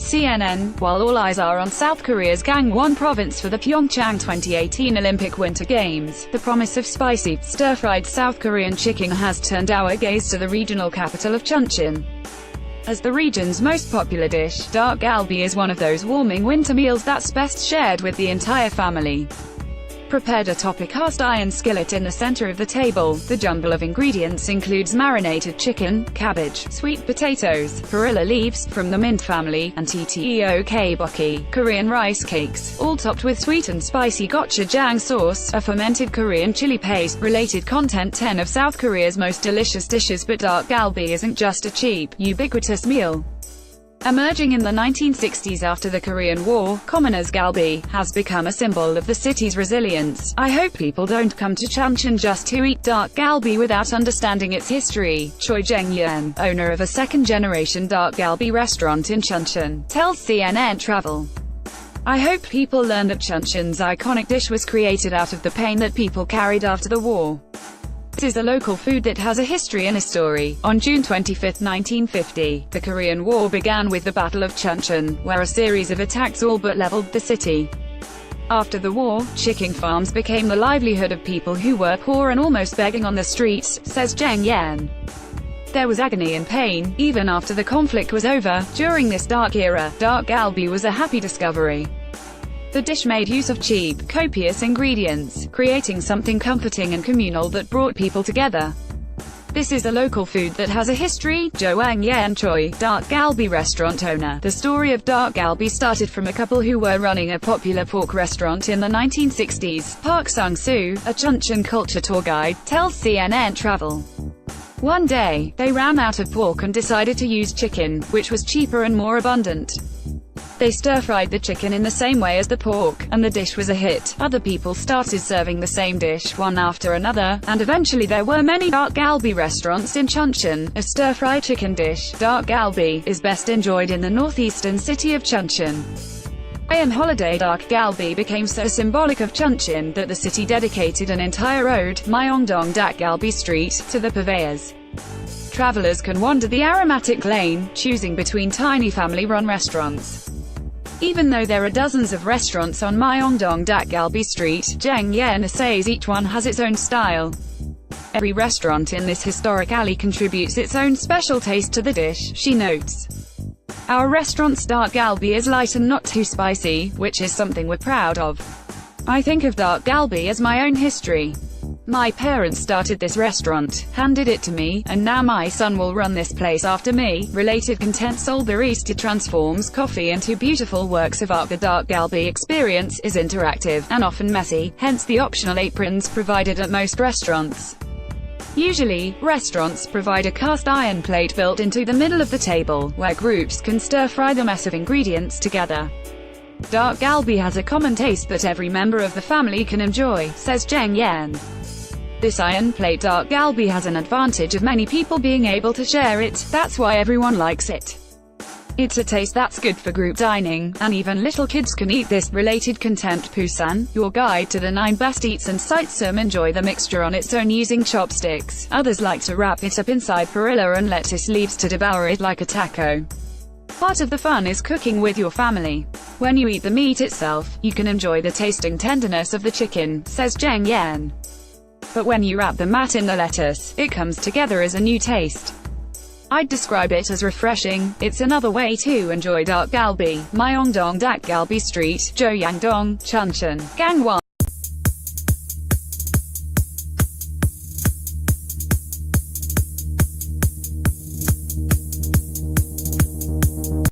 CNN, while all eyes are on South Korea's Gangwon province for the Pyeongchang 2018 Olympic Winter Games, the promise of spicy, stir-fried South Korean chicken has turned our gaze to the regional capital of Chuncheon. As the region's most popular dish, dak-galbi is one of those warming winter meals that's best shared with the entire family. Prepared atop a cast-iron skillet in the center of the table, the jumble of ingredients includes marinated chicken, cabbage, sweet potatoes, perilla leaves from the mint family, and tteokbokki, Korean rice cakes, all topped with sweet and spicy gochujang sauce, a fermented Korean chili paste. Related content: 10 of South Korea's most delicious dishes. But dak-galbi isn't just a cheap, ubiquitous meal. Emerging in the 1960s after the Korean War, commoners galbi has become a symbol of the city's resilience. I hope people don't come to Chuncheon just to eat dak-galbi without understanding its history. Choi Jeng-yeon, owner of a second-generation dak-galbi restaurant in Chuncheon, tells CNN Travel. I hope people learn that Chuncheon's iconic dish was created out of the pain that people carried after the war. It is a local food that has a history and a story. On June 25, 1950, the Korean War began with the Battle of Chuncheon, where a series of attacks all but leveled the city. After the war, chicken farms became the livelihood of people who were poor and almost begging on the streets, says Jeng-yeon. There was agony and pain, even after the conflict was over. During this dark era, dak-galbi was a happy discovery. The dish made use of cheap, copious ingredients, creating something comforting and communal that brought people together. This is a local food that has a history. Jo Ang-yeon Choi, dak-galbi restaurant owner. The story of dak-galbi started from a couple who were running a popular pork restaurant in the 1960s. Park Sung-soo, a Chuncheon culture tour guide, tells CNN Travel. One day, they ran out of pork and decided to use chicken, which was cheaper and more abundant. They stir-fried the chicken in the same way as the pork, and the dish was a hit. Other people started serving the same dish, one after another, and eventually there were many dak-galbi restaurants in Chuncheon. A stir-fried chicken dish, dak-galbi, is best enjoyed in the northeastern city of Chuncheon. On holiday, dak-galbi became so symbolic of Chuncheon that the city dedicated an entire ode, Myeongdong Dak-galbi Street, to the purveyors. Travelers can wander the aromatic lane, choosing between tiny family-run restaurants. Even though there are dozens of restaurants on Myeongdong Dak-galbi Street, Jeng-yeon says each one has its own style. Every restaurant in this historic alley contributes its own special taste to the dish, she notes. Our restaurant's dak-galbi is light and not too spicy, which is something we're proud of. I think of dak-galbi as my own history. My parents started this restaurant, handed it to me, and now my son will run this place after me. Related content: Seoul barista transforms coffee into beautiful works of art. The dak-galbi experience is interactive, and often messy, hence the optional aprons provided at most restaurants. Usually, restaurants provide a cast-iron plate built into the middle of the table, where groups can stir-fry the mess of ingredients together. Dak-galbi has a common taste that every member of the family can enjoy, says Jeng-yeon. This iron plate dak-galbi has an advantage of many people being able to share it, that's why everyone likes it. It's a taste that's good for group dining, and even little kids can eat this. Related content: Busan, your guide to the 9 best eats and sights. Some enjoy the mixture on its own using chopsticks, others like to wrap it up inside perilla and lettuce leaves to devour it like a taco. Part of the fun is cooking with your family. When you eat the meat itself, you can enjoy the tasting tenderness of the chicken, says Jeng-yeon. But when you wrap the mat in the lettuce, it comes together as a new taste. I'd describe it as refreshing. It's another way to enjoy dak-galbi. Myeongdong Dak-galbi Street, Joyangdong, Chuncheon, Gangwon.